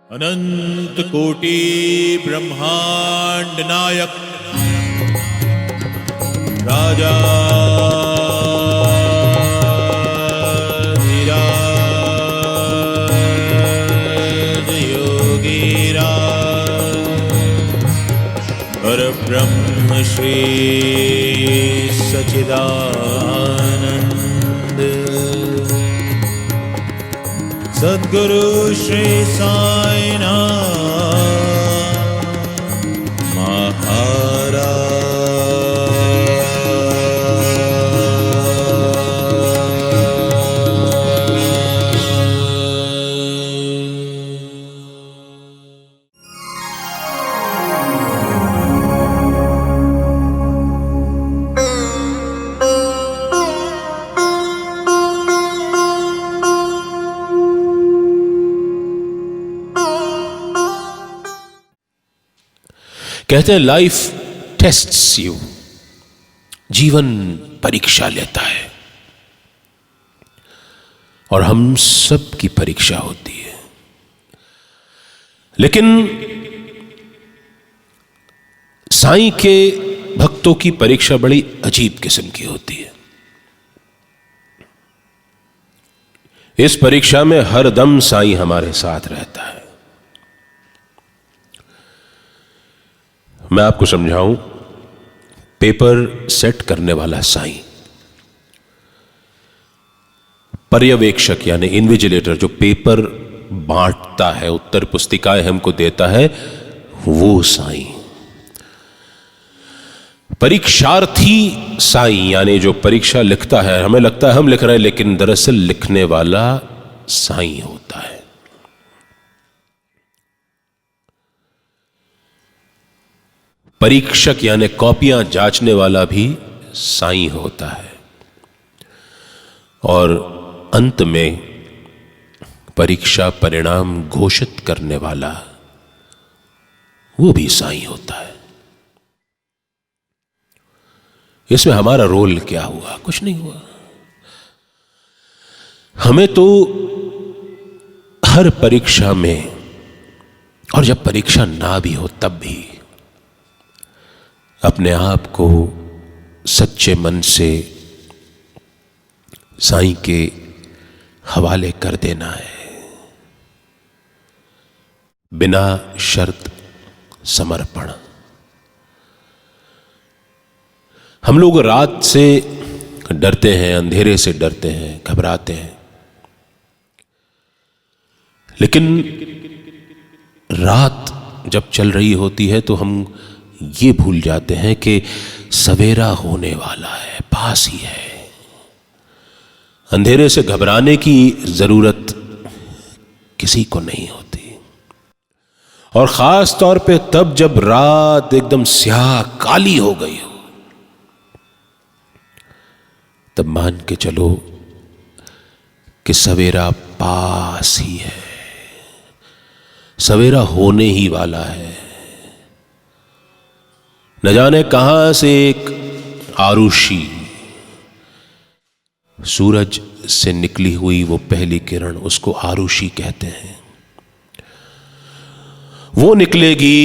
अनंत कोटि ब्रह्मांड नायक राजा योगीरा और ब्रह्म श्री सच्चिदानंद सद्गुरु श्री साईनाथ महाराज। कहते हैं लाइफ टेस्ट्स यू, जीवन परीक्षा लेता है और हम सब की परीक्षा होती है। लेकिन साईं के भक्तों की परीक्षा बड़ी अजीब किस्म की होती है। इस परीक्षा में हर दम साईं हमारे साथ रहता है। मैं आपको समझाऊं, पेपर सेट करने वाला साईं, पर्यवेक्षक यानी इन्विजिलेटर जो पेपर बांटता है, उत्तर पुस्तिकाएं हमको देता है, वो साईं। परीक्षार्थी साईं यानी जो परीक्षा लिखता है, हमें लगता है हम लिख रहे हैं, लेकिन दरअसल लिखने वाला साईं होता है। परीक्षक यानी कॉपियां जांचने वाला भी साईं होता है और अंत में परीक्षा परिणाम घोषित करने वाला वो भी साईं होता है। इसमें हमारा रोल क्या हुआ? कुछ नहीं हुआ। हमें तो हर परीक्षा में, और जब परीक्षा ना भी हो तब भी, अपने आप को सच्चे मन से साईं के हवाले कर देना है, बिना शर्त समर्पण। हम लोग रात से डरते हैं, अंधेरे से डरते हैं, घबराते हैं, लेकिन रात जब चल रही होती है तो हम ये भूल जाते हैं कि सवेरा होने वाला है, पास ही है। अंधेरे से घबराने की जरूरत किसी को नहीं होती, और खास तौर पे तब जब रात एकदम स्याह काली हो गई हो, तब मान के चलो कि सवेरा पास ही है, सवेरा होने ही वाला है। न जाने कहां से एक आरुषि सूरज से निकली हुई वो पहली किरण, उसको आरुषि कहते हैं, वो निकलेगी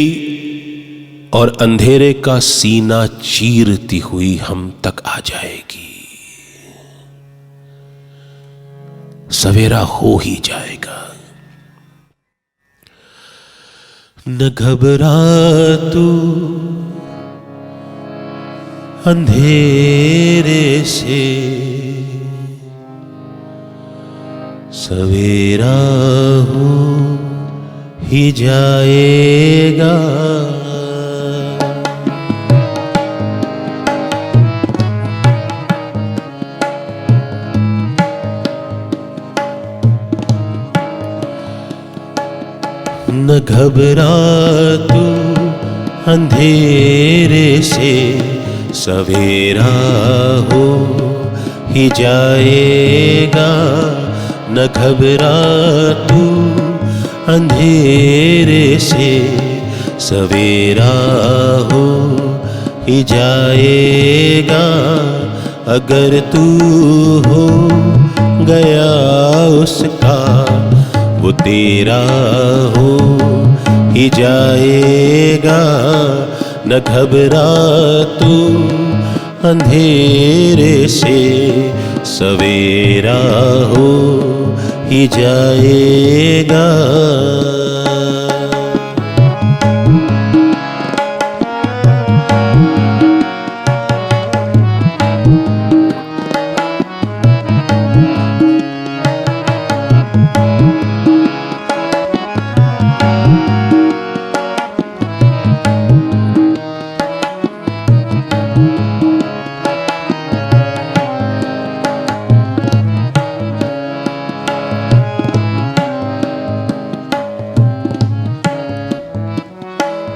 और अंधेरे का सीना चीरती हुई हम तक आ जाएगी। सवेरा हो ही जाएगा। न घबरा तू अंधेरे से, सवेरा हो ही जाएगा। न घबरा तू अंधेरे से, सवेरा हो ही जाएगा। न घबरा तू अंधेरे से, सवेरा हो ही जाएगा। अगर तू हो गया उसका, वो तेरा हो जाएगा, न घबरा तू, अंधेरे से सवेरा हो ही जाएगा।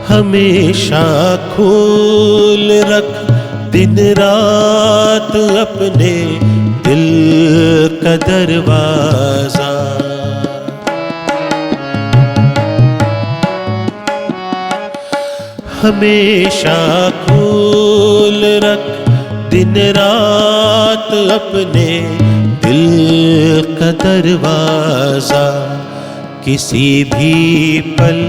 हमेशा खोल रख दिन रात अपने दिल का दरवाजा, हमेशा खोल रख दिन रात अपने दिल का दरवाजा। किसी भी पल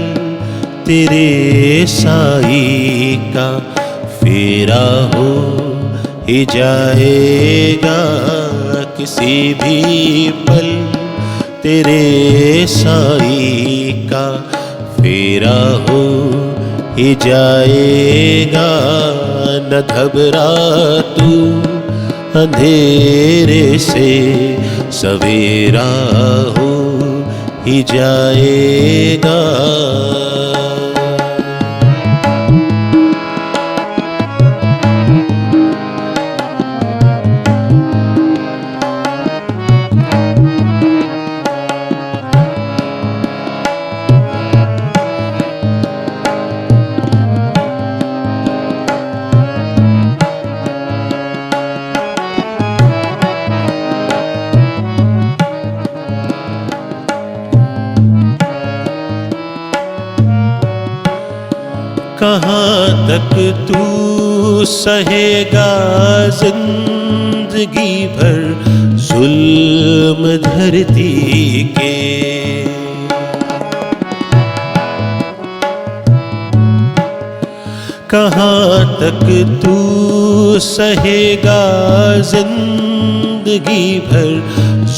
तेरे साई का फेरा हो ही जाएगा, किसी भी पल तेरे साई का फेरा हो ही जाएगा। न घबरा तू, अंधेरे से सवेरा हो ही जाएगा। कहाँ तक तू सहेगा जिंदगी भर जुल्म धरती के, कहाँ तक तू सहेगा जिंदगी भर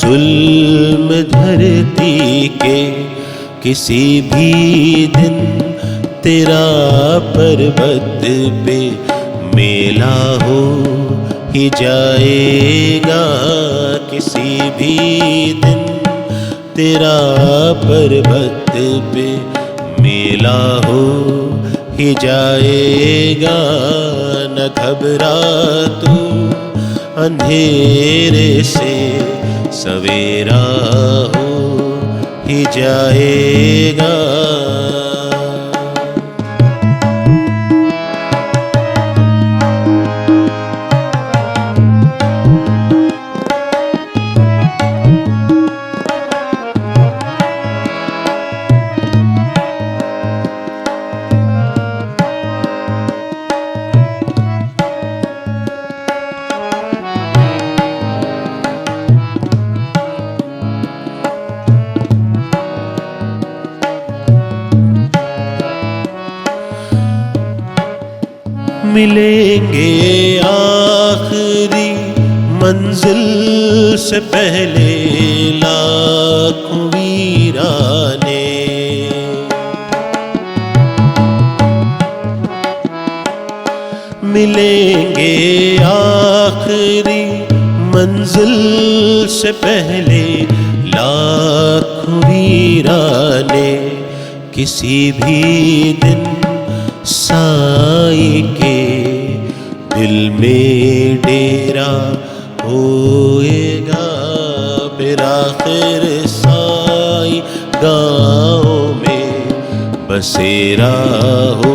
जुल्म धरती के। किसी भी दिन तेरा पर्वत पे मेला हो ही जाएगा, किसी भी दिन तेरा पर्वत पे मेला हो ही जाएगा। न घबरा तू, अंधेरे से सवेरा हो ही जाएगा। मिलेंगे आखिरी मंजिल से पहले लाखों वीराने, मिलेंगे आखिरी मंजिल से पहले लाखों वीराने। किसी भी दिन साई के दिल में डेरा होएगा, फिर आखिर साई गाँव में बसेरा हो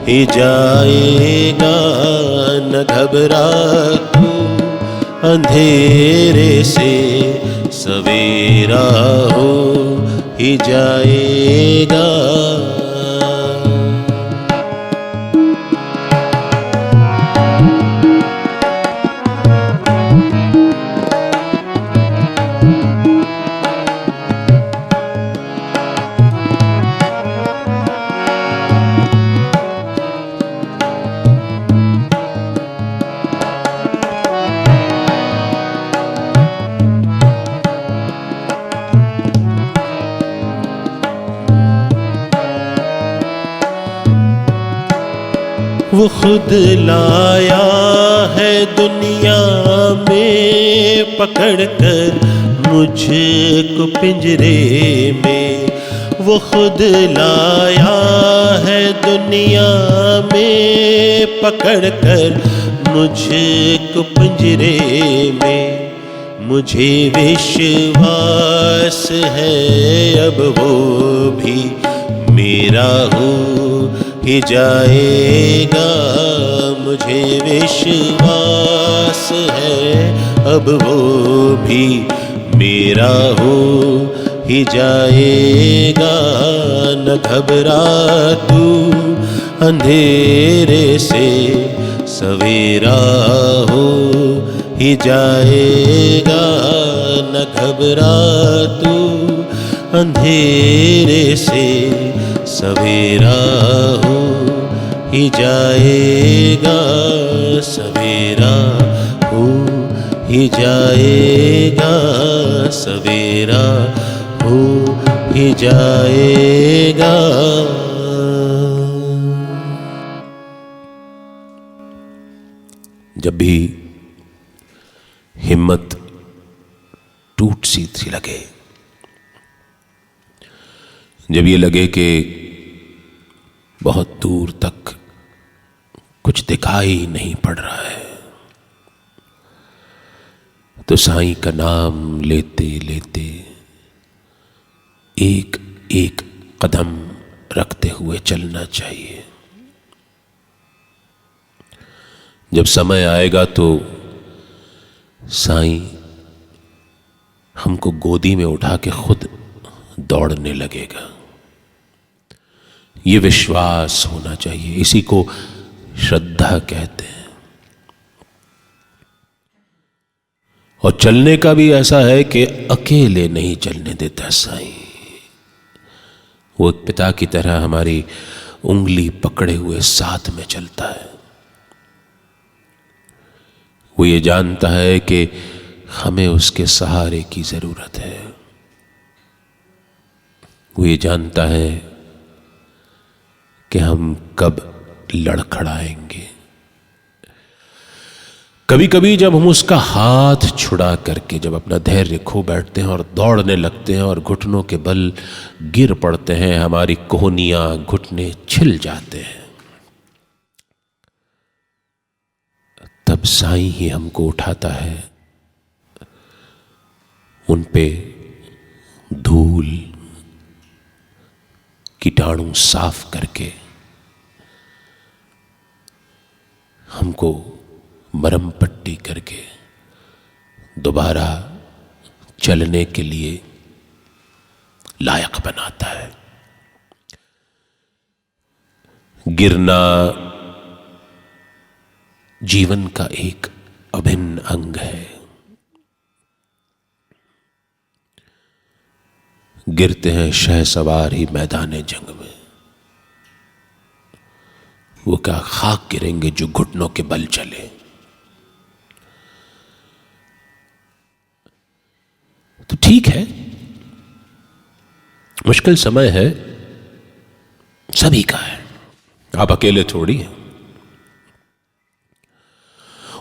ही जाएगा। न घबरा तू, अंधेरे से सवेरा हो ही जाएगा। वो खुद लाया है दुनिया में पकड़ कर मुझको पिंजरे में। वो खुद लाया है दुनिया में पकड़ कर मुझको पिंजरे में। मुझे विश्वास है अब वो भी मेरा हो ही जाएगा। मुझे विश्वास है अब वो भी मेरा हो ही जाएगा। न घबरा तू अंधेरे से सवेरा हो ही जाएगा। न घबरा तू अंधेरे से सवेरा हो ही जाएगा। सवेरा हो ही जाएगा। सवेरा हो ही जाएगा। जब भी हिम्मत टूट सी लगे, जब ये लगे कि बहुत दूर तक कुछ दिखाई नहीं पड़ रहा है, तो साईं का नाम लेते लेते एक एक कदम रखते हुए चलना चाहिए। जब समय आएगा तो साईं हमको गोदी में उठा के खुद दौड़ने लगेगा। ये विश्वास होना चाहिए, इसी को श्रद्धा कहते हैं। और चलने का भी ऐसा है कि अकेले नहीं चलने देता साईं। वो एक पिता की तरह हमारी उंगली पकड़े हुए साथ में चलता है। वो ये जानता है कि हमें उसके सहारे की जरूरत है। वो ये जानता है कि हम कब लड़खड़ाएंगे। कभी कभी जब हम उसका हाथ छुड़ा करके जब अपना धैर्य खो बैठते हैं और दौड़ने लगते हैं और घुटनों के बल गिर पड़ते हैं, हमारी कोहनियां घुटने छिल जाते हैं, तब साईं ही हमको उठाता है। उन पे धूल कीटाणु साफ करके हमको मरम पट्टी करके दोबारा चलने के लिए लायक बनाता है। गिरना जीवन का एक अभिन्न अंग है। गिरते हैं शहसवार ही मैदाने जंग में। वो क्या खाक गिरेंगे जो घुटनों के बल चले। तो ठीक है, मुश्किल समय है, सभी का है, आप अकेले थोड़ी हैं।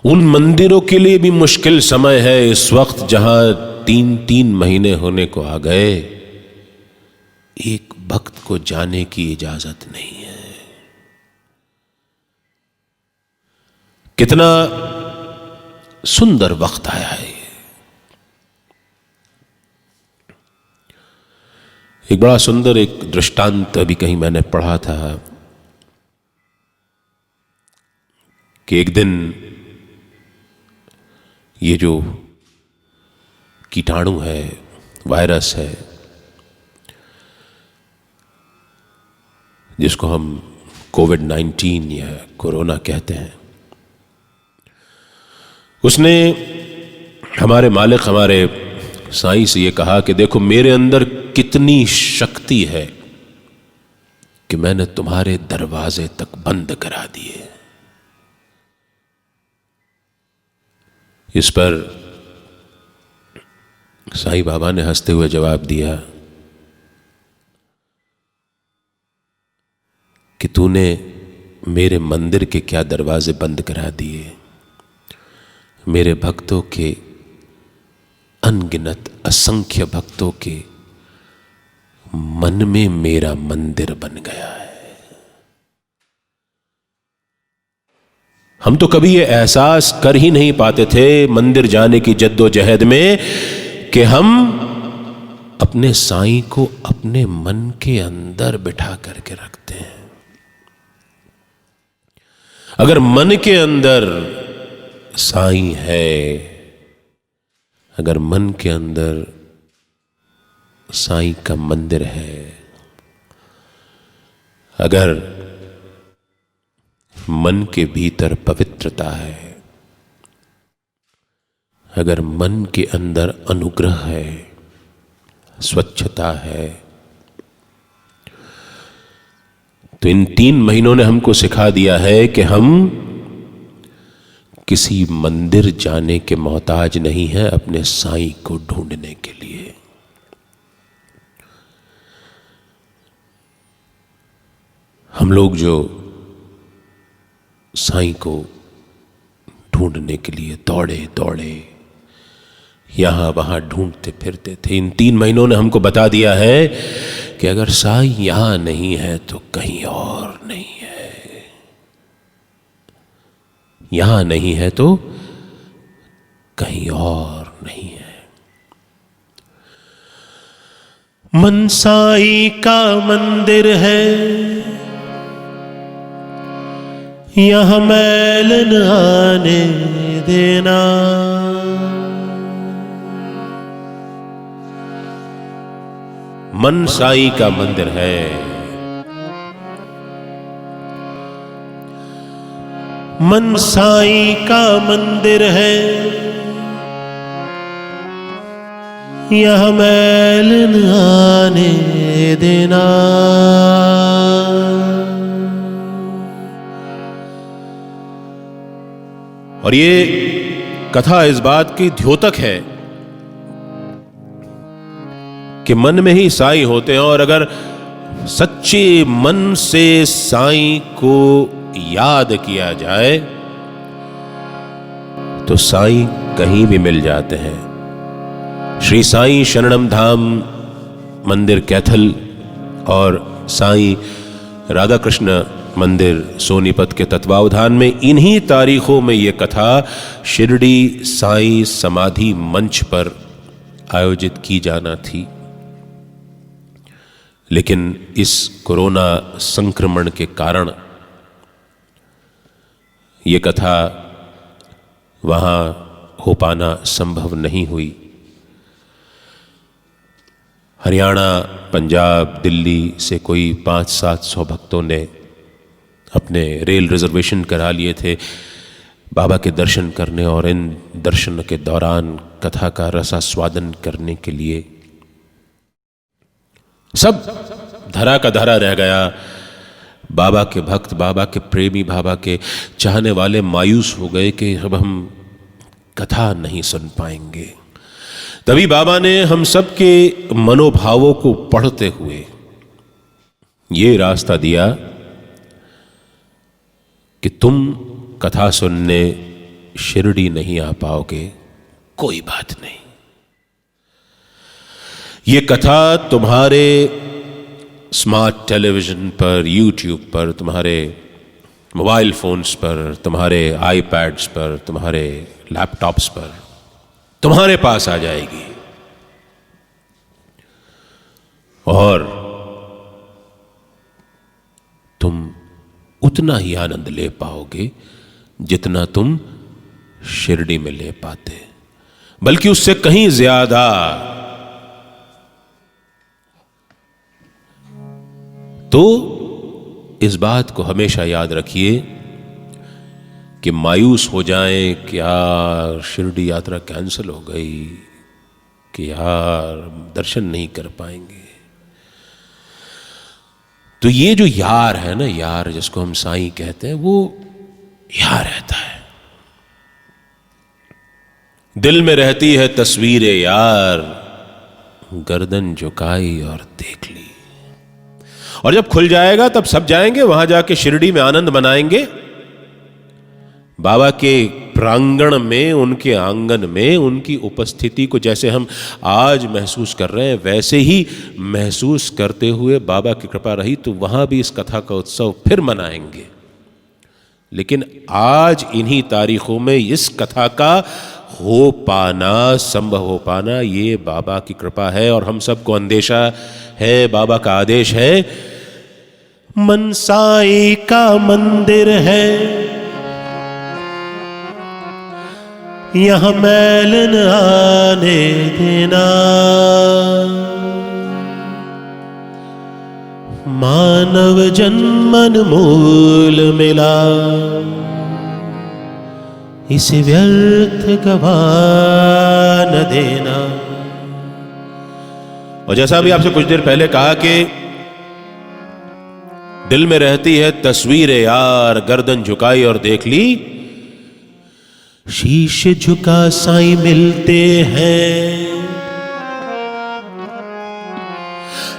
उन मंदिरों के लिए भी मुश्किल समय है इस वक्त, जहां 3-3 महीने होने को आ गए, एक भक्त को जाने की इजाजत नहीं है। कितना सुंदर वक्त आया है। एक बड़ा सुंदर एक दृष्टांत अभी कहीं मैंने पढ़ा था कि एक दिन ये जो कीटाणु है, वायरस है, जिसको हम कोविड-19 या कोरोना कहते हैं, उसने हमारे मालिक, हमारे साईं से ये कहा कि देखो मेरे अंदर कितनी शक्ति है कि मैंने तुम्हारे दरवाजे तक बंद करा दिए। इस पर साईं बाबा ने हंसते हुए जवाब दिया कि तूने मेरे मंदिर के क्या दरवाजे बंद करा दिए। मेरे भक्तों के, अनगिनत असंख्य भक्तों के मन में मेरा मंदिर बन गया है। हम तो कभी ये एहसास कर ही नहीं पाते थे मंदिर जाने की जद्दोजहद में कि हम अपने साईं को अपने मन के अंदर बिठा करके रखते हैं। अगर मन के अंदर साईं है, अगर मन के अंदर साईं का मंदिर है, अगर मन के भीतर पवित्रता है, अगर मन के अंदर अनुग्रह है, स्वच्छता है, तो इन 3 महीनों ने हमको सिखा दिया है कि हम किसी मंदिर जाने के मोहताज नहीं है अपने साईं को ढूंढने के लिए। हम लोग जो साईं को ढूंढने के लिए दौड़े दौड़े यहां वहां ढूंढते फिरते थे, इन 3 महीनों ने हमको बता दिया है कि अगर साईं यहां नहीं है तो कहीं और नहीं है, यहां नहीं है तो कहीं और नहीं है। मन साईं का मंदिर है, यहां मैल न आने देना। मन साईं का मंदिर है, मन साईं का मंदिर है, यहां मैल न आने देना। और ये कथा इस बात की द्योतक है कि मन में ही साईं होते हैं, और अगर सच्चे मन से साईं को याद किया जाए तो साईं कहीं भी मिल जाते हैं। श्री साईं शरणम धाम मंदिर कैथल और साईं राधा कृष्ण मंदिर सोनीपत के तत्वावधान में इन्हीं तारीखों में यह कथा शिरडी साईं समाधि मंच पर आयोजित की जाना थी, लेकिन इस कोरोना संक्रमण के कारण ये कथा वहां हो पाना संभव नहीं हुई। हरियाणा, पंजाब, दिल्ली से कोई 500-700 भक्तों ने अपने रेल रिजर्वेशन करा लिए थे बाबा के दर्शन करने, और इन दर्शन के दौरान कथा का रसास्वादन करने के लिए। सब धरा का धरा रह गया। बाबा के भक्त, बाबा के प्रेमी, बाबा के चाहने वाले मायूस हो गए कि अब हम कथा नहीं सुन पाएंगे। तभी बाबा ने हम सब के मनोभावों को पढ़ते हुए ये रास्ता दिया कि तुम कथा सुनने शिरडी नहीं आ पाओगे, कोई बात नहीं। ये कथा तुम्हारे स्मार्ट टेलीविजन पर, यूट्यूब पर, तुम्हारे मोबाइल फोन्स पर, तुम्हारे आईपैड्स पर, तुम्हारे लैपटॉप्स पर तुम्हारे पास आ जाएगी, और तुम उतना ही आनंद ले पाओगे जितना तुम शिरडी में ले पाते, बल्कि उससे कहीं ज्यादा। तो इस बात को हमेशा याद रखिए कि मायूस हो जाएं कि यार शिरडी यात्रा कैंसिल हो गई, कि यार दर्शन नहीं कर पाएंगे। तो ये जो यार है ना, यार जिसको हम साईं कहते हैं, वो यार रहता है। दिल में रहती है तस्वीरें यार, गर्दन झुकाई और देख ली। और जब खुल जाएगा तब सब जाएंगे वहां जाके शिरडी में आनंद मनाएंगे। बाबा के प्रांगण में, उनके आंगन में उनकी उपस्थिति को जैसे हम आज महसूस कर रहे हैं वैसे ही महसूस करते हुए बाबा की कृपा रही तो वहां भी इस कथा का उत्सव फिर मनाएंगे। लेकिन आज इन्हीं तारीखों में इस कथा का हो पाना, संभव हो पाना, ये बाबा की कृपा है और हम सबको अंदेशा है, बाबा का आदेश है। मनसाई का मंदिर है, यहां मैल न आने देना, मानव जन्मन मूल मिला, इसे व्यर्थ गवा न देना। और जैसा भी आपसे कुछ देर पहले कहा कि दिल में रहती है तस्वीर यार, गर्दन झुकाई और देख ली, शीश झुका साईं मिलते हैं,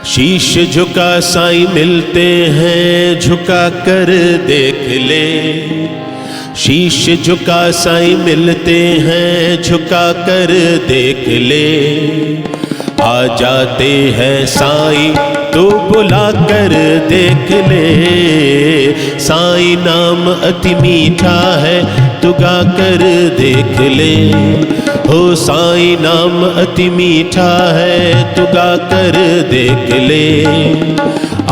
शीश झुका साईं मिलते हैं, झुका कर देख ले, शीश झुका साईं मिलते हैं, झुका कर देख ले, आ जाते हैं साईं तो बुला कर देख ले, साईं नाम अति मीठा है तू गा कर देख ले, हो साईं नाम अति मीठा है तू गा कर देख ले,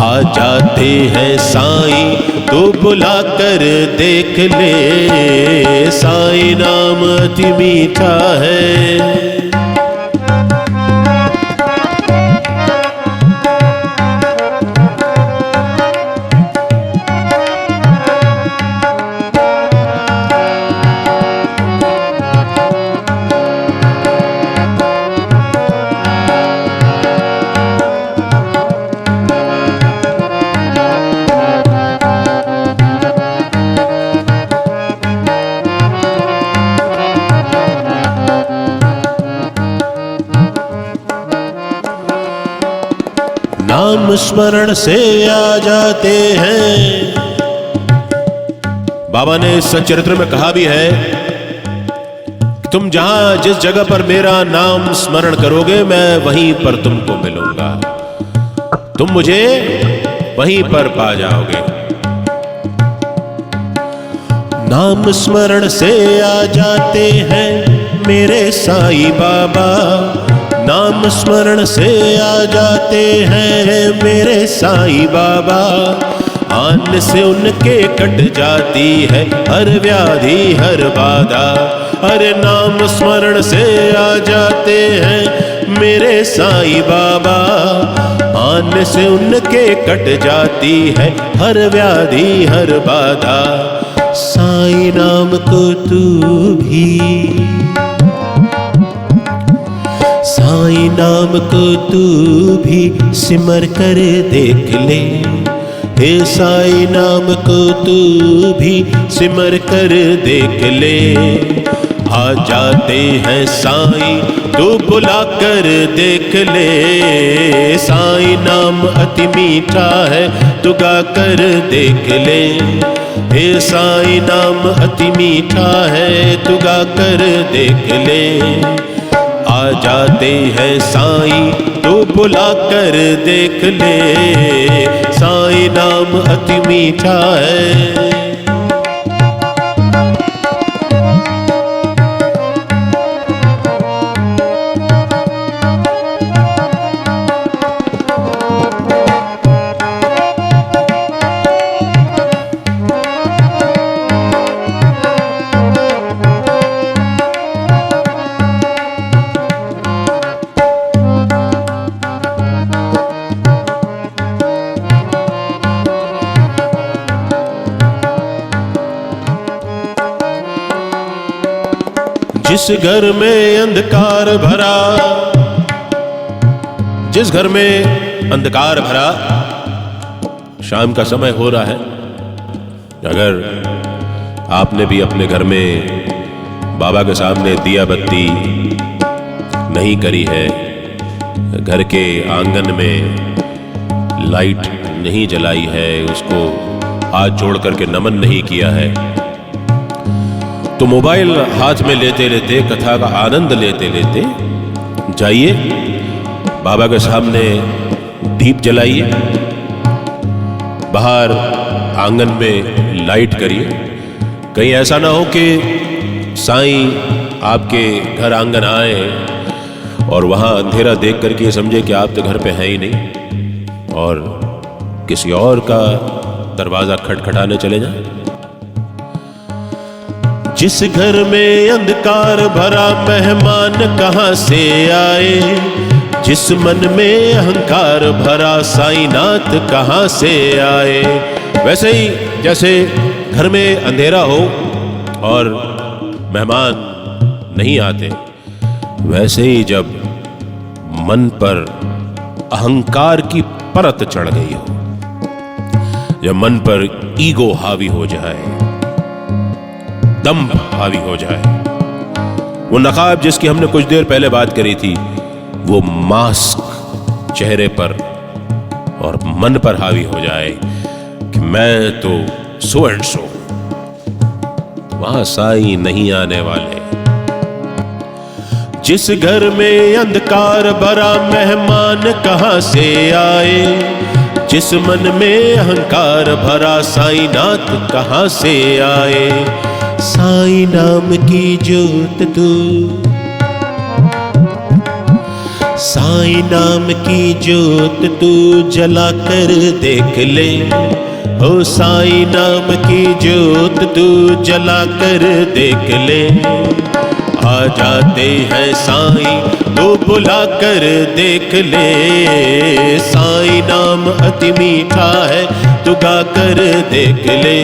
आ जाते हैं साईं तो बुला कर देख ले, साईं नाम अति मीठा है। नाम स्मरण से आ जाते हैं। बाबा ने सच्चरित्र में कहा भी है कि तुम जहां जिस जगह पर मेरा नाम स्मरण करोगे मैं वहीं पर तुमको मिलूंगा, तुम मुझे वहीं पर पा जाओगे। नाम स्मरण से आ जाते हैं मेरे साईं बाबा, नाम स्मरण से आ जाते हैं मेरे साईं बाबा, आन से उनके कट जाती है हर व्याधि हर बाधा, अरे नाम स्मरण से आ जाते हैं मेरे साईं बाबा, आन से उनके कट जाती है हर व्याधि हर बाधा, साईं नाम को तू भी, साईं नाम को तू भी सिमर कर देख ले, हे साईं नाम को तू भी सिमर कर देख ले, आ जाते हैं साईं तू बुला कर देख ले, साईं नाम अति मीठा है तू गा कर देख ले, हे साईं नाम अति मीठा है तू गा कर देख ले, आ जाते हैं साईं तो बुला कर देख ले, साईं नाम अति मीठा है। जिस घर में अंधकार भरा, जिस घर में अंधकार भरा, शाम का समय हो रहा है, अगर आपने भी अपने घर में बाबा के सामने दिया बत्ती नहीं करी है, घर के आंगन में लाइट नहीं जलाई है, उसको हाथ जोड़ करके नमन नहीं किया है, तो मोबाइल हाथ में लेते लेते, कथा का आनंद लेते लेते जाइए, बाबा के सामने दीप जलाइए, बाहर आंगन में लाइट करिए। कहीं ऐसा ना हो कि साईं आपके घर आंगन आए और वहां अंधेरा देख करके ये समझे कि आप तो घर पे हैं ही नहीं और किसी और का दरवाजा खटखटाने चले जाए। जिस घर में अंधकार भरा मेहमान कहां से आए, जिस मन में अहंकार भरा साईनाथ कहां से आए। वैसे ही जैसे घर में अंधेरा हो और मेहमान नहीं आते, वैसे ही जब मन पर अहंकार की परत चढ़ गई हो, जब मन पर ईगो हावी हो जाए, दंभ हावी हो जाए, वो नकाब जिसकी हमने कुछ देर पहले बात करी थी, वो मास्क चेहरे पर और मन पर हावी हो जाए कि मैं तो सो एंड सो, वहां साईं नहीं आने वाले। जिस घर में अंधकार भरा मेहमान कहां से आए, जिस मन में अहंकार भरा साईनाथ कहां से आए। साईं नाम की ज्योत तू, साईं नाम की ज्योत तू जला कर देख ले, ओ साईं नाम की ज्योत तू जला कर देख ले। आ जाते हैं साईं तो बुला कर देख ले, साईं नाम अति मीठा है तू गा कर देख ले,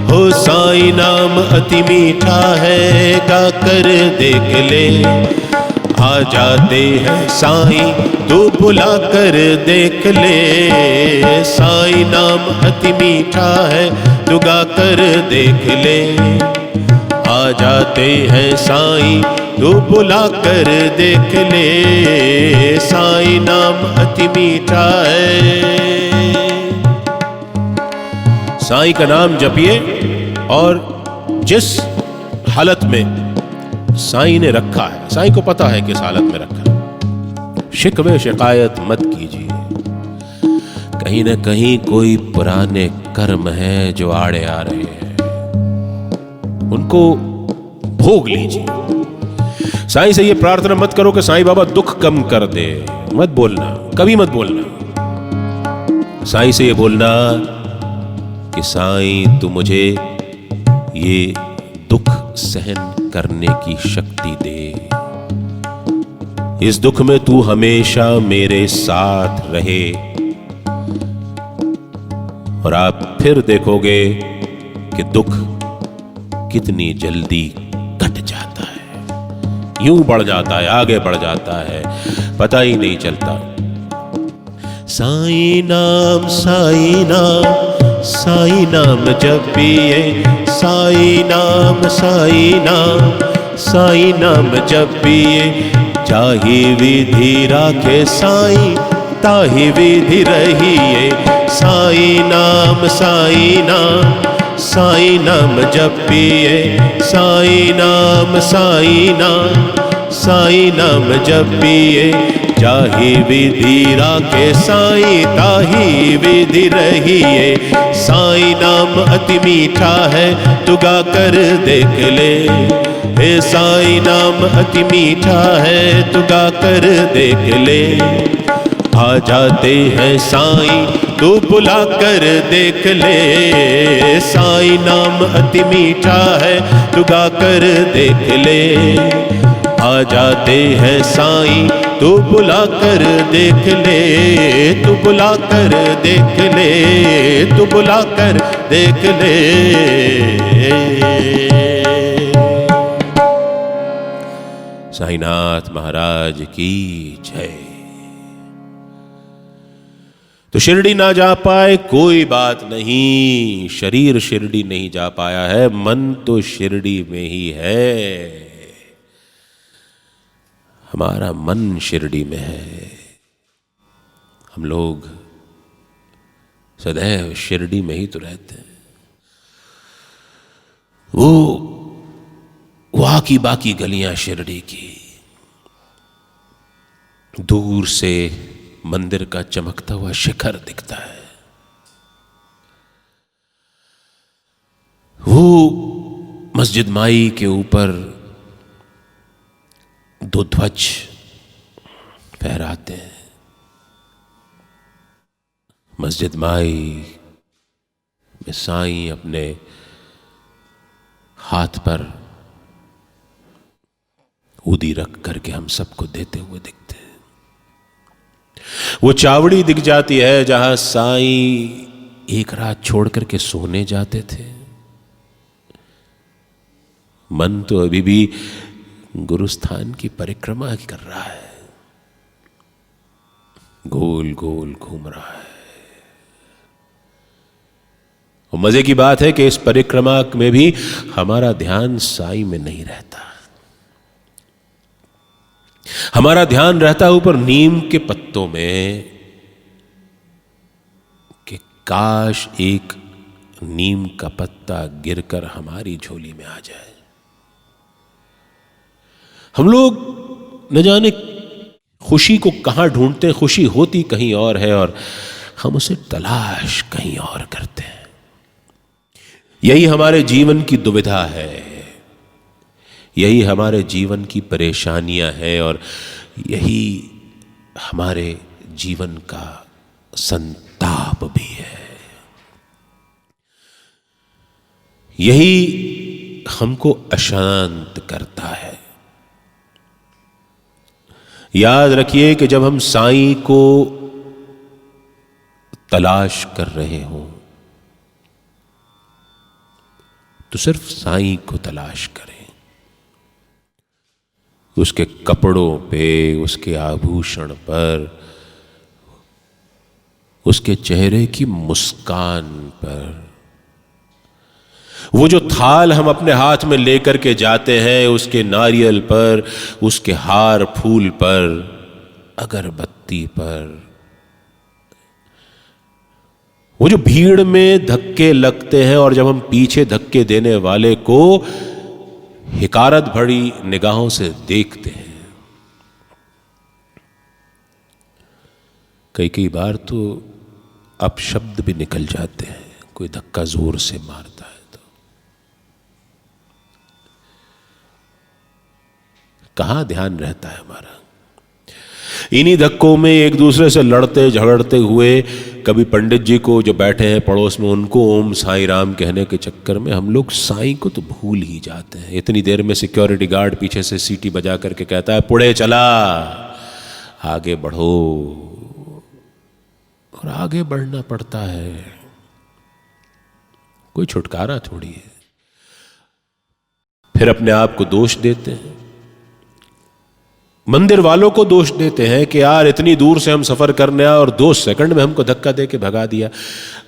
हो साईं नाम अति मीठा है गा कर देख ले। आ जाते हैं साईं तो बुला कर देख ले, साईं नाम अति मीठा है तू गा कर देख ले। आ जाते हैं साईं तो बुला कर देख ले, साईं नाम अति मीठा है। साईं का नाम जपिए और जिस हालत में साईं ने रखा है, साईं को पता है किस हालत में रखा है, शिकवे शिकायत मत कीजिए। कहीं ना कहीं कोई पुराने कर्म हैं जो आड़े आ रहे हैं, उनको भोग लीजिए। साईं से ये प्रार्थना मत करो कि साईं बाबा दुख कम कर दे, मत बोलना, कभी मत बोलना। साईं से ये बोलना कि साईं तू मुझे ये दुख सहन करने की शक्ति दे, इस दुख में तू हमेशा मेरे साथ रहे। और आप फिर देखोगे कि दुख कितनी जल्दी कट जाता है, यूं बढ़ जाता है, आगे बढ़ जाता है, पता ही नहीं चलता। साईं नाम साईं नाम साईं नाम जपिए, साईं नाम साईं नाम साईं नाम जपिए। जाहि विधि राखे साईं ताहि विधि रहिए, साईं नाम साईं नाम साईं नाम जपिए, साईं नाम साईं नाम साईं नाम जपिए। जाहि विधि राखे साईं ताहि विधि रहिए, साईं नाम अति मीठा है तू गा कर देख ले, हे साईं नाम अति मीठा है तू गा कर देख ले। आ जाते हैं साईं तू बुला कर देख ले, साईं नाम अति मीठा है तू गा कर देख ले। आ जाते हैं साईं तू बुला कर देख ले, तू बुला कर देख ले, तू बुला कर देख ले। साईनाथ महाराज की जय। तो शिरडी ना जा पाए कोई बात नहीं, शरीर शिरडी नहीं जा पाया है, मन तो शिरडी में ही है। हमारा मन शिरडी में है। हम लोग सदैव शिरडी में ही तो रहते हैं। वो वहां की बाकी गलियां शिरडी की, दूर से मंदिर का चमकता हुआ शिखर दिखता है। वो मस्जिद माई के ऊपर दो ध्वज फहराते हैं। मस्जिद माई में साईं अपने हाथ पर उदी रख करके हम सबको देते हुए दिखते हैं। वो चावड़ी दिख जाती है जहां साईं एक रात छोड़ करके सोने जाते थे। मन तो अभी भी गुरुस्थान की परिक्रमा कर रहा है, गोल गोल घूम रहा है। और मजे की बात है कि इस परिक्रमा में भी हमारा ध्यान साईं में नहीं रहता। हमारा ध्यान रहता है ऊपर नीम के पत्तों में कि काश एक नीम का पत्ता गिरकर हमारी झोली में आ जाए। हम लोग न जाने खुशी को कहां ढूंढते हैं, खुशी होती कहीं और है और हम उसे तलाश कहीं और करते हैं। यही हमारे जीवन की दुविधा है, यही हमारे जीवन की परेशानियां हैं और यही हमारे जीवन का संताप भी है। यही हमको अशांत करता है। याद रखिए कि जब हम साईं को तलाश कर रहे हों तो सिर्फ साईं को तलाश करें। उसके कपड़ों पे, उसके आभूषण पर, उसके चेहरे की मुस्कान पर। वो जो थाल हम अपने हाथ में लेकर के जाते हैं, उसके नारियल पर, उसके हार फूल पर, अगरबत्ती पर, वो जो भीड़ में धक्के लगते हैं और जब हम पीछे धक्के देने वाले को हिकारत भरी निगाहों से देखते हैं, कई बार तो अपशब्द भी निकल जाते हैं, कोई धक्का जोर से मारता है तो। कहां ध्यान रहता है हमारा? इन्हीं धक्कों में एक दूसरे से लड़ते झगड़ते हुए, कभी पंडित जी को जो बैठे हैं पड़ोस में उनको ओम साईं राम कहने के चक्कर में हम लोग साईं को तो भूल ही जाते हैं। इतनी देर में सिक्योरिटी गार्ड पीछे से सीटी बजा करके कहता है, पुढ़े चला, आगे बढ़ो, और आगे बढ़ना पड़ता है। कोई छुटकारा थोड़ी है। फिर अपने आप को दोष देते हैं, मंदिर वालों को दोष देते हैं कि यार इतनी दूर से हम सफर करने आए और 2 सेकंड में हमको धक्का दे के भगा दिया।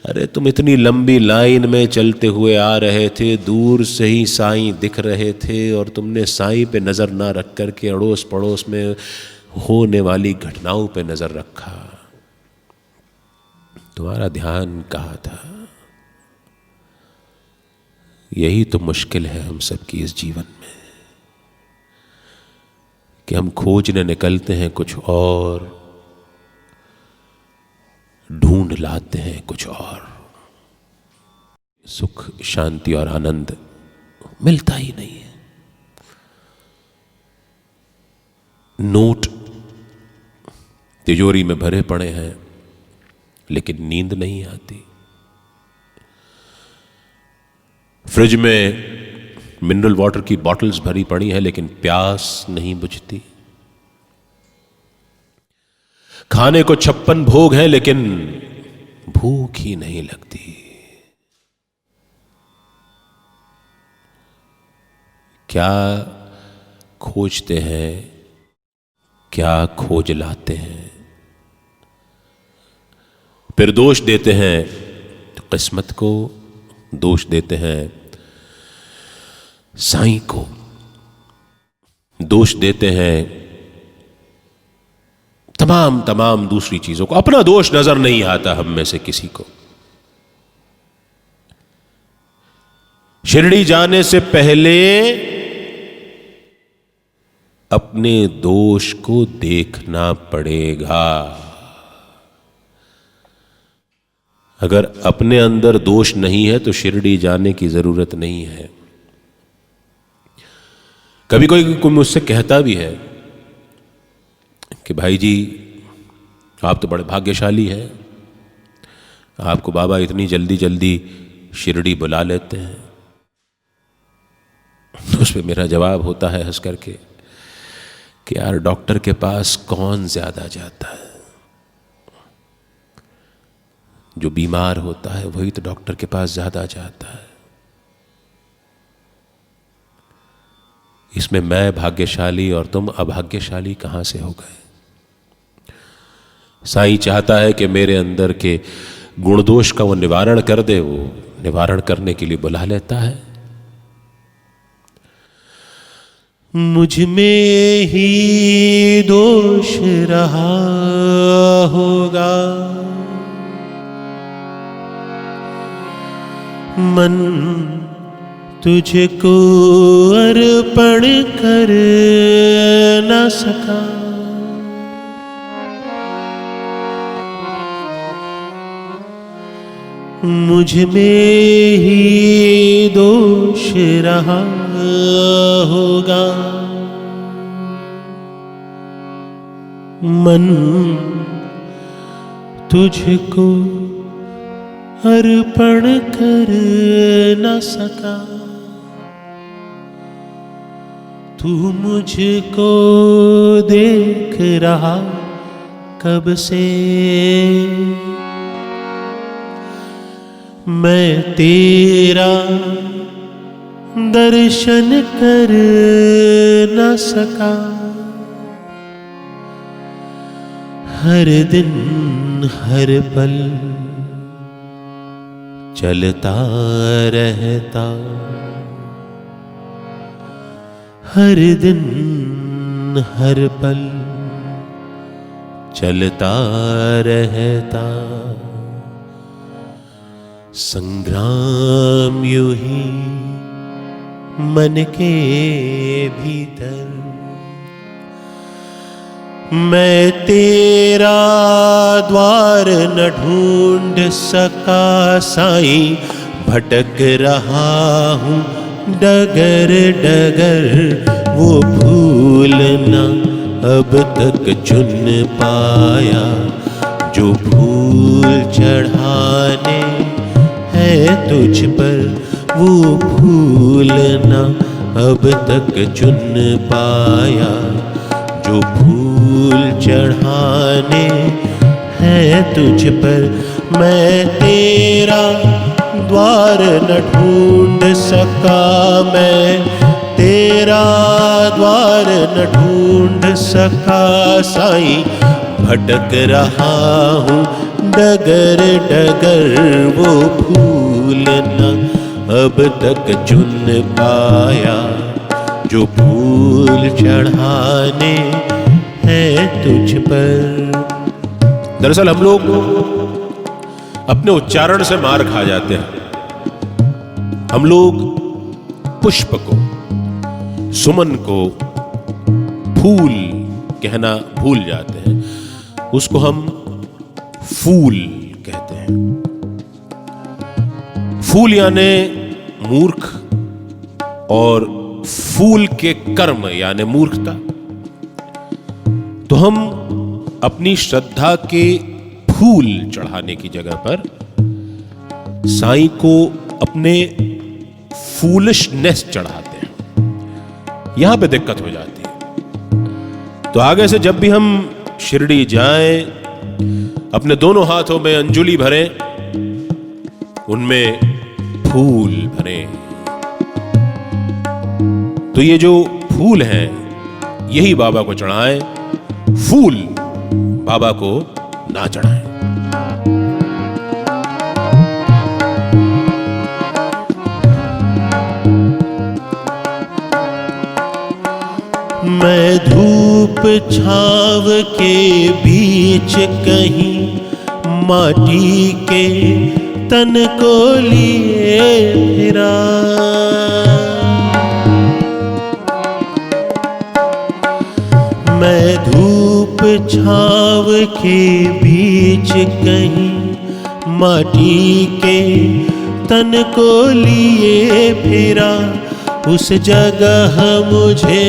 अरे तुम इतनी लंबी लाइन में चलते हुए आ रहे थे, दूर से ही साईं दिख रहे थे और तुमने साईं पे नजर ना रख करके अड़ोस पड़ोस में होने वाली घटनाओं पे नजर रखा। तुम्हारा ध्यान कहाँ था? यही तो मुश्किल है हम सबकी इस जीवन में कि हम खोजने निकलते हैं कुछ और, ढूंढ लाते हैं कुछ और। सुख, शांति और आनंद मिलता ही नहीं है। नोट तिजोरी में भरे पड़े हैं लेकिन नींद नहीं आती। फ्रिज में मिनरल वाटर की बॉटल्स भरी पड़ी हैं लेकिन प्यास नहीं बुझती। खाने को 56 भोग हैं लेकिन भूख ही नहीं लगती। क्या खोजते हैं, क्या खोज लाते हैं? फिर दोष देते हैं तो किस्मत को, दोष देते हैं साईं को, दोष देते हैं तमाम दूसरी चीजों को। अपना दोष नजर नहीं आता हम में से किसी को। शिरडी जाने से पहले अपने दोष को देखना पड़ेगा। अगर अपने अंदर दोष नहीं है तो शिरडी जाने की जरूरत नहीं है। कभी कोई मुझसे कहता भी है कि भाई जी आप तो बड़े भाग्यशाली हैं, आपको बाबा इतनी जल्दी जल्दी शिरडी बुला लेते हैं। तो उस पर मेरा जवाब होता है हंस करके कि यार डॉक्टर के पास कौन ज्यादा जाता है? जो बीमार होता है वही तो डॉक्टर के पास ज्यादा जाता है। इसमें मैं भाग्यशाली और तुम अभाग्यशाली कहां से हो गए? साईं चाहता है कि मेरे अंदर के गुण दोष का वो निवारण कर दे, वो निवारण करने के लिए बुला लेता है। मुझ में ही दोष रहा होगा, मन तुझको अर्पण कर न सका। मुझ में ही दोष रहा होगा, मन तुझको अर्पण कर न सका। तू मुझको देख रहा कब से, मैं तेरा दर्शन कर न सका। हर दिन हर पल चलता रहता, हर दिन हर पल चलता रहता। संग्राम यूं ही मन के भीतर, मैं तेरा द्वार न ढूंढ सका। साईं भटक रहा हूँ डगर डगर, वो फूल न अब तक चुन पाया। जो फूल चढ़ाने है तुझ पर, वो फूल न अब तक चुन पाया। जो फूल चढ़ाने हैं तुझ पर, मैं तेरा द्वार न ढूंढ सका। मैं तेरा द्वार न ढूंढ सका। साईं भटक रहा हूँ डगर डगर, वो फूल न अब तक चुन पाया। जो फूल चढ़ाने हैं तुझ पर। दरअसल हम लोग अपने उच्चारण से मार खा जाते हैं। हम लोग पुष्प को, सुमन को फूल कहना भूल जाते हैं, उसको हम फूल कहते हैं। फूल यानी मूर्ख और फूल के कर्म यानी मूर्खता। तो हम अपनी श्रद्धा के फूल चढ़ाने की जगह पर साईं को अपने फूलिशनेस चढ़ाते हैं। यहां पे दिक्कत हो जाती है। तो आगे से जब भी हम शिरडी जाएं, अपने दोनों हाथों में अंजुलि भरें, उनमें फूल भरें। तो ये जो फूल हैं यही बाबा को चढ़ाएं, फूल बाबा को ना चढ़ाएं। मैं धूप छाव के बीच कहीं माटी के तन को लिए फिरा। मैं धूप छाव के बीच कहीं माटी के तन को लिए फिरा। उस जगह मुझे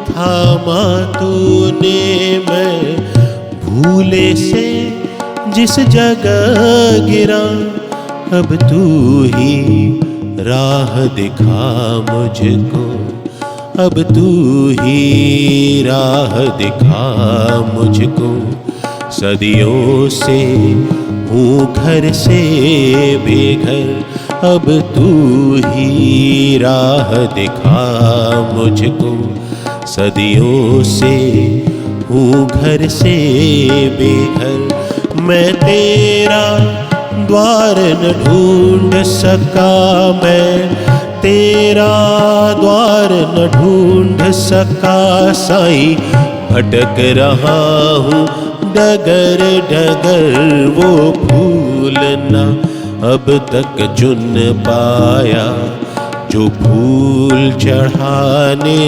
थामा तूने, मैं भूले से जिस जगह गिरा। अब तू ही राह दिखा मुझको, अब तू ही राह दिखा मुझको। सदियों से हूँ घर से बेघर, अब तू ही राह दिखा मुझको। सदियों से हूँ घर से बेघर। मैं तेरा द्वार न ढूंढ सका, मैं तेरा द्वार न ढूंढ सका। साईं भटक रहा हूँ डगर डगर, वो फूल न अब तक चुन पाया। जो फूल चढ़ाने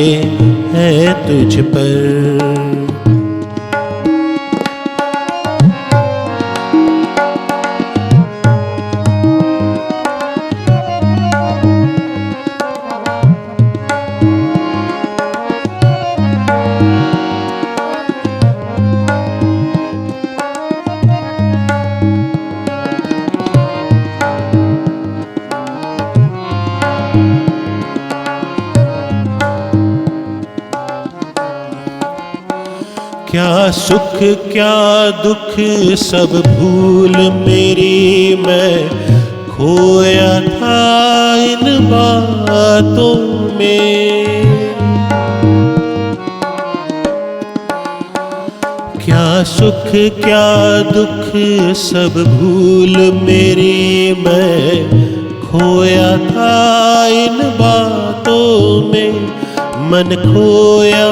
हैं तुझ पर। क्या सुख क्या दुख सब भूल मेरी, मैं खोया था इन बातों में। क्या सुख क्या दुख सब भूल मेरी, मैं खोया था इन बातों में। मन खोया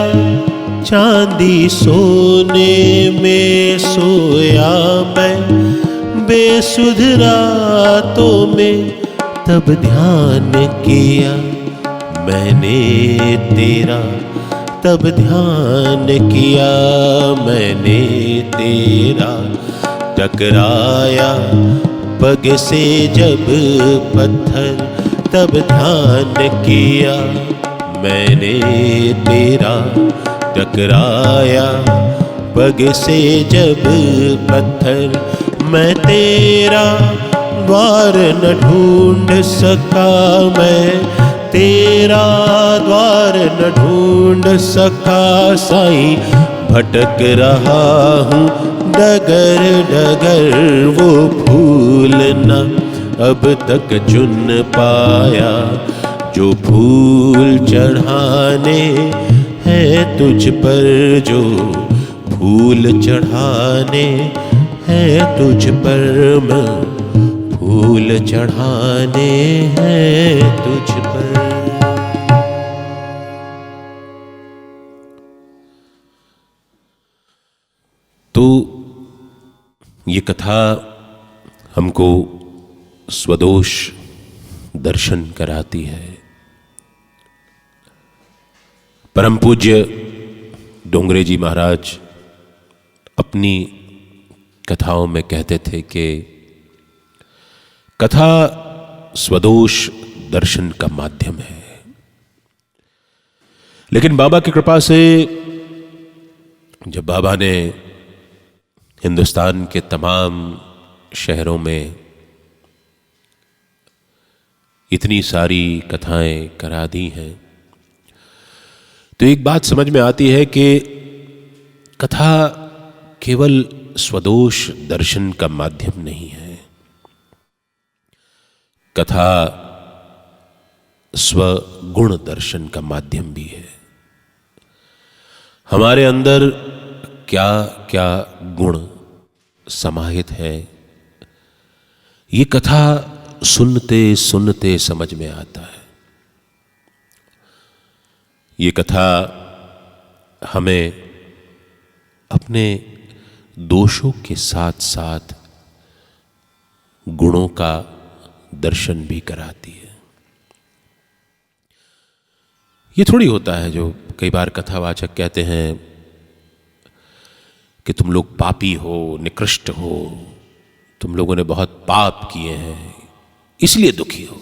चांदी सोने में, सोया मैं बेसुध रातों में। तब ध्यान किया मैंने तेरा, तब ध्यान किया मैंने तेरा। टकराया पग से जब पत्थर, तब ध्यान किया मैंने तेरा। टकराया पग से जब पत्थर, मैं तेरा द्वार न ढूंढ सका, मैं तेरा द्वार न ढूंढ सका। साईं भटक रहा हूँ डगर डगर, वो फूल न अब तक चुन पाया। जो फूल चढ़ाने है तुझ पर, जो फूल चढ़ाने हैं तुझ पर, मैं फूल चढ़ाने हैं तुझ पर। तो ये कथा हमको स्वदोष दर्शन कराती है। परम पूज्य डोंगरे जी महाराज अपनी कथाओं में कहते थे कि कथा स्वदोष दर्शन का माध्यम है। लेकिन बाबा की कृपा से जब बाबा ने हिंदुस्तान के तमाम शहरों में इतनी सारी कथाएं करा दी हैं, तो एक बात समझ में आती है कि कथा केवल स्वदोष दर्शन का माध्यम नहीं है। कथा स्वगुण दर्शन का माध्यम भी है। हमारे अंदर क्या क्या गुण समाहित है, ये कथा सुनते सुनते समझ में आता है। ये कथा हमें अपने दोषों के साथ साथ गुणों का दर्शन भी कराती है। ये थोड़ी होता है जो कई बार कथावाचक कहते हैं कि तुम लोग पापी हो, निकृष्ट हो, तुम लोगों ने बहुत पाप किए हैं इसलिए दुखी हो।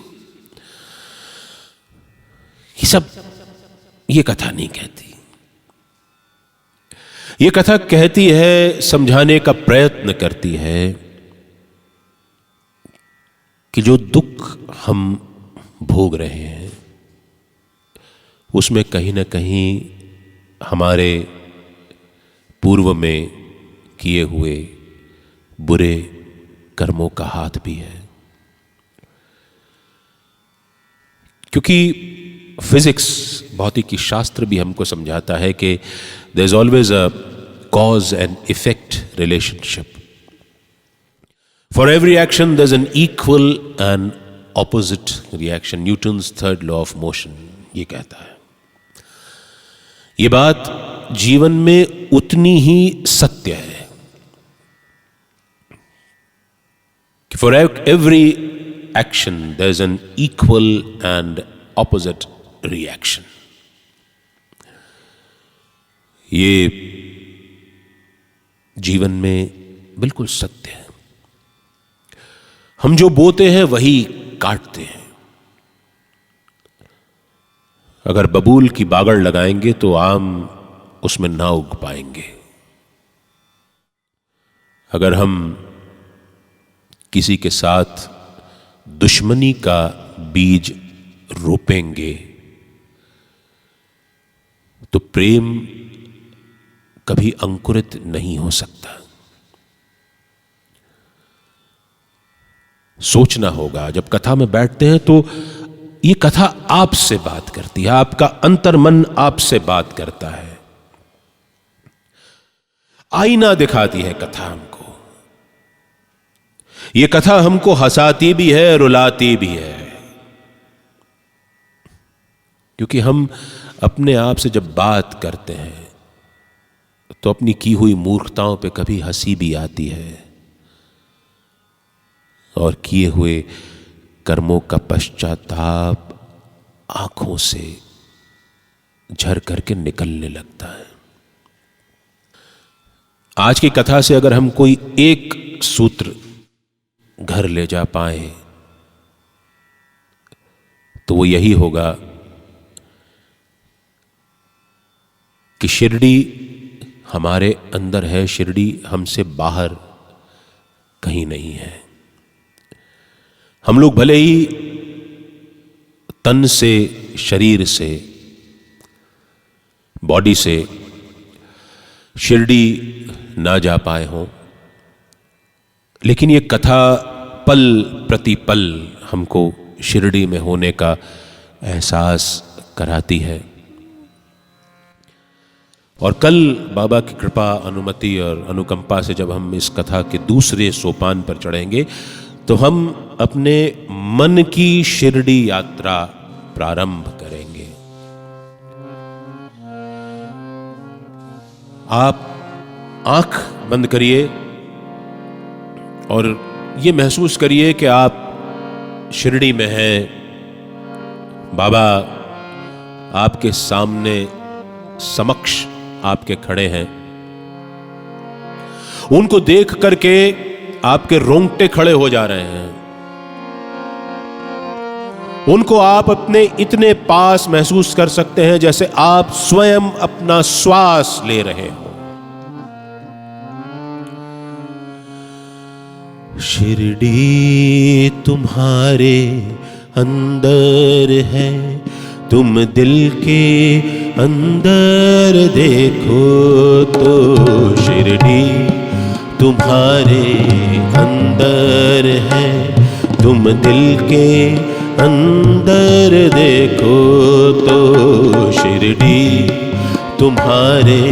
ये कथा नहीं कहती। ये कथा कहती है, समझाने का प्रयत्न करती है कि जो दुख हम भोग रहे हैं उसमें कहीं ना कहीं हमारे पूर्व में किए हुए बुरे कर्मों का हाथ भी है। क्योंकि फिजिक्स, भौतिकी शास्त्र भी हमको समझाता है कि there is always a cause and effect relationship. For every action there is an equal and opposite reaction. Newton's third law of motion ये कहता है। ये बात जीवन में उतनी ही सत्य है कि for every action there is an equal and opposite reaction. ये जीवन में बिल्कुल सत्य है। हम जो बोते हैं वही काटते हैं। अगर बबूल की बागड़ लगाएंगे तो आम उसमें ना उग पाएंगे। अगर हम किसी के साथ दुश्मनी का बीज रोपेंगे तो प्रेम कभी अंकुरित नहीं हो सकता। सोचना होगा। जब कथा में बैठते हैं तो ये कथा आपसे बात करती है, आपका अंतर्मन आपसे बात करता है। आईना दिखाती है कथा हमको। ये कथा हमको हंसाती भी है, रुलाती भी है। क्योंकि हम अपने आप से जब बात करते हैं तो अपनी की हुई मूर्खताओं पे कभी हंसी भी आती है और किए हुए कर्मों का पश्चाताप आंखों से झर करके निकलने लगता है। आज की कथा से अगर हम कोई एक सूत्र घर ले जा पाए तो वो यही होगा कि शिरडी हमारे अंदर है, शिरडी हमसे बाहर कहीं नहीं है। हम लोग भले ही तन से, शरीर से, बॉडी से शिरडी ना जा पाए हों, लेकिन ये कथा पल प्रति पल हमको शिरडी में होने का एहसास कराती है। और कल बाबा की कृपा, अनुमति और अनुकंपा से जब हम इस कथा के दूसरे सोपान पर चढ़ेंगे तो हम अपने मन की शिरडी यात्रा प्रारंभ करेंगे। आप आंख बंद करिए और ये महसूस करिए कि आप शिरडी में हैं। बाबा आपके सामने, समक्ष आपके खड़े हैं। उनको देख करके आपके रोंगटे खड़े हो जा रहे हैं। उनको आप अपने इतने पास महसूस कर सकते हैं जैसे आप स्वयं अपना श्वास ले रहे हो। शिरडी तुम्हारे अंदर है, तुम दिल के अंदर देखो तो शिरडी तुम्हारे अंदर है, तुम दिल के अंदर देखो तो शिरडी तुम्हारे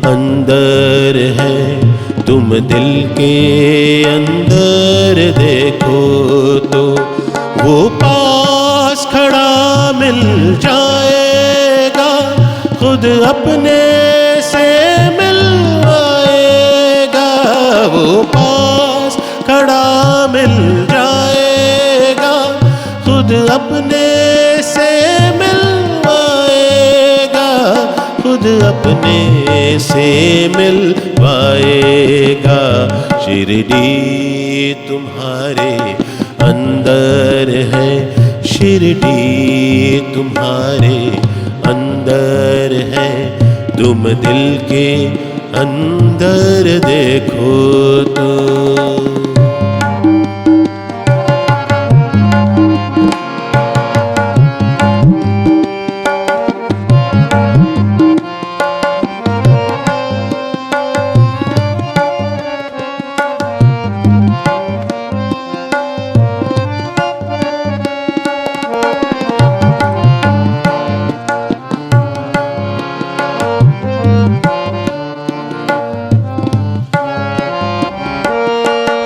अंदर है, तुम दिल के अंदर देखो तो वो पास खड़ा मिल जाएगा, खुद अपने से मिलवाएगा। वो पास खड़ा मिल अपने से मिलवाएगा, खुद अपने से मिलवाएगा। शिरडी तुम्हारे अंदर है, शिरडी तुम्हारे अंदर है, तुम दिल के अंदर देखो तो।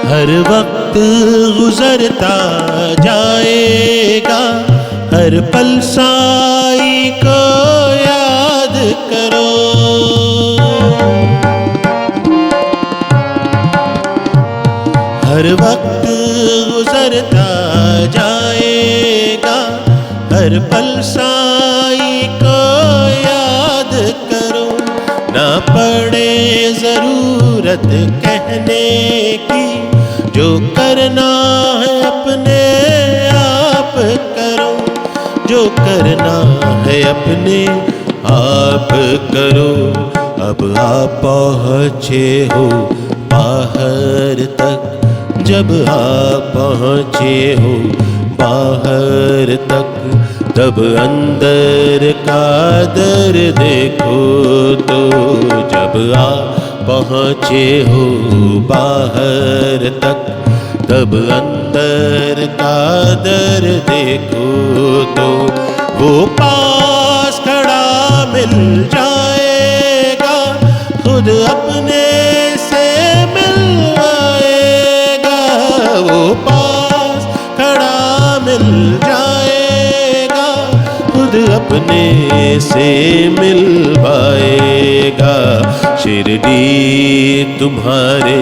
हर वक्त गुजरता जाएगा, हर पल साई को याद करो। हर वक्त गुजरता जाएगा, हर पल साई को याद करो। ना पड़े जरूरत कहने की, जो करना है अपने आप करो, जो करना है अपने आप करो। अब आप पहुँचे हो बाहर तक, जब आप पहुँचे हो बाहर तक, तब अंदर का दर देखो तो। जब आप पहुँचे हो बाहर तक, तब अंदर का दर देखो तो। वो पास खड़ा मिल जाएगा, खुद अपने से मिलवाएगा। वो पास खड़ा मिल जाएगा, खुद अपने से मिलवाएगा। शिरडी तुम्हारे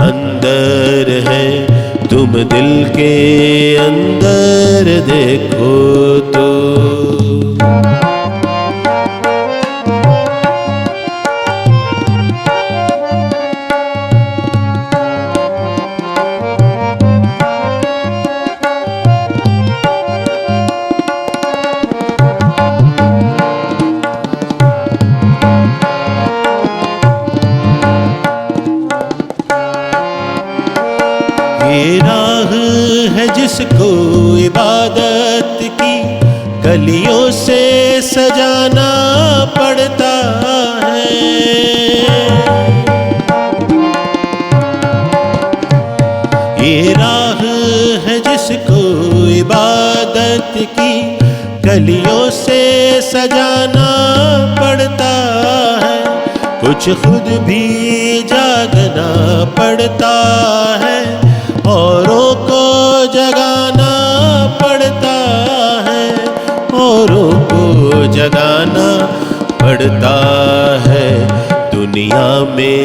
अंदर है, तुम दिल के अंदर देखो तो। ये राह है जिसको इबादत की कलियों से सजाना पड़ता है। ये राह है जिसको इबादत की कलियों से सजाना पड़ता है। कुछ खुद भी जागना पड़ता है, औरों को जगाना पड़ता है, औरों को जगाना पड़ता है। दुनिया में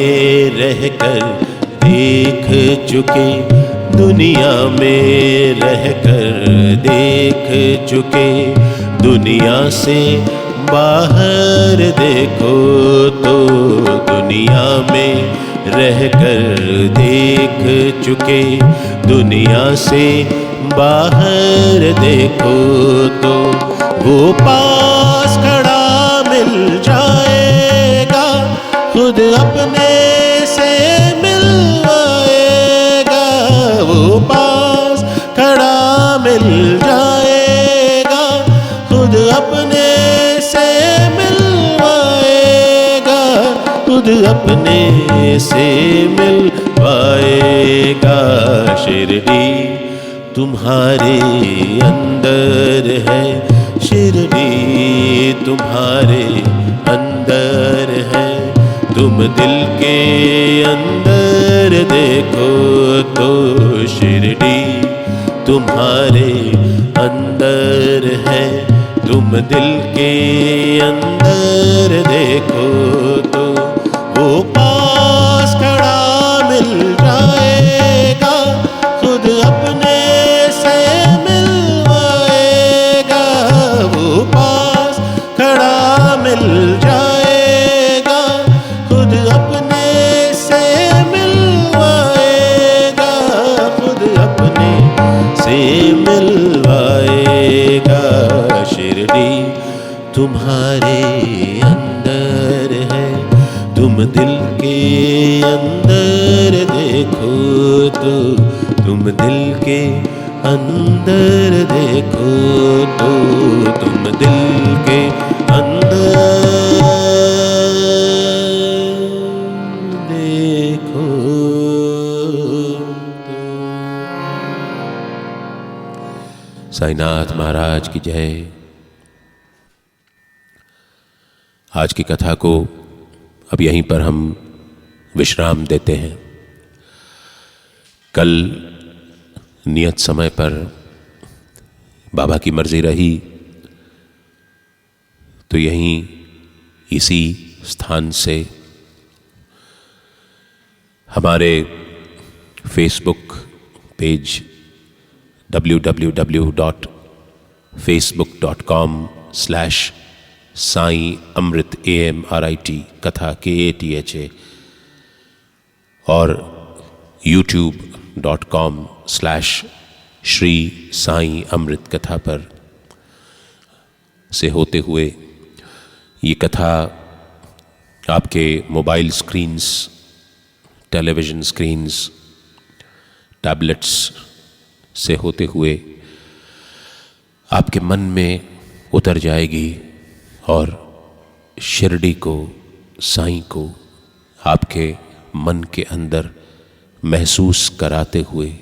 रहकर देख चुके, दुनिया में रहकर देख चुके, दुनिया से बाहर देखो तो। दुनिया में रहकर देख चुके, दुनिया से बाहर देखो तो। वो पास खड़ा मिल जाएगा, खुद अपने से मिलवाएगा। वो पास खड़ा मिल जाएगा, खुद अपने से मिलवाएगा, खुद अपने से मिलवाएगा। शिरडी तुम्हारे अंदर है, शिरडी तुम्हारे अंदर है, तुम दिल के अंदर देखो तो। शिरडी तुम्हारे अंदर है, तुम दिल के अंदर देखो तो। वो पास खड़ा मिल जाएगा, खुद अपने से मिलवाएगा। मिलवाएगा। शिरडी तुम्हारे अंदर है, तुम दिल के अंदर देखो तो, तुम दिल के अंदर देखो तो, तुम दिल के अंदर देखो तो। साईनाथ महाराज की जय। आज की कथा को अब यहीं पर हम विश्राम देते हैं। कल नियत समय पर बाबा की मर्जी रही तो यहीं इसी स्थान से हमारे फेसबुक पेज www.facebook.com/साईं अमृत AMRIT कथा KATHA और youtube.com/श्री साईं अमृत कथा पर से होते हुए ये कथा आपके mobile screens, television screens, tablets से होते हुए आपके मन में उतर जाएगी और शिरडी को, साईं को आपके मन के अंदर महसूस कराते हुए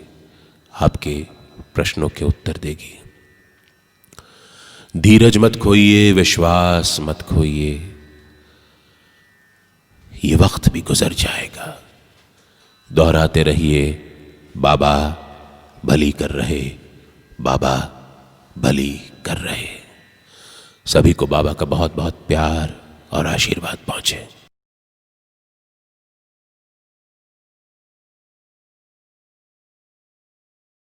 आपके प्रश्नों के उत्तर देगी। धीरज मत खोइए, विश्वास मत खोइए, ये वक्त भी गुजर जाएगा। दोहराते रहिए, बाबा भली कर रहे, बाबा भली कर रहे। सभी को बाबा का बहुत बहुत प्यार और आशीर्वाद पहुंचे।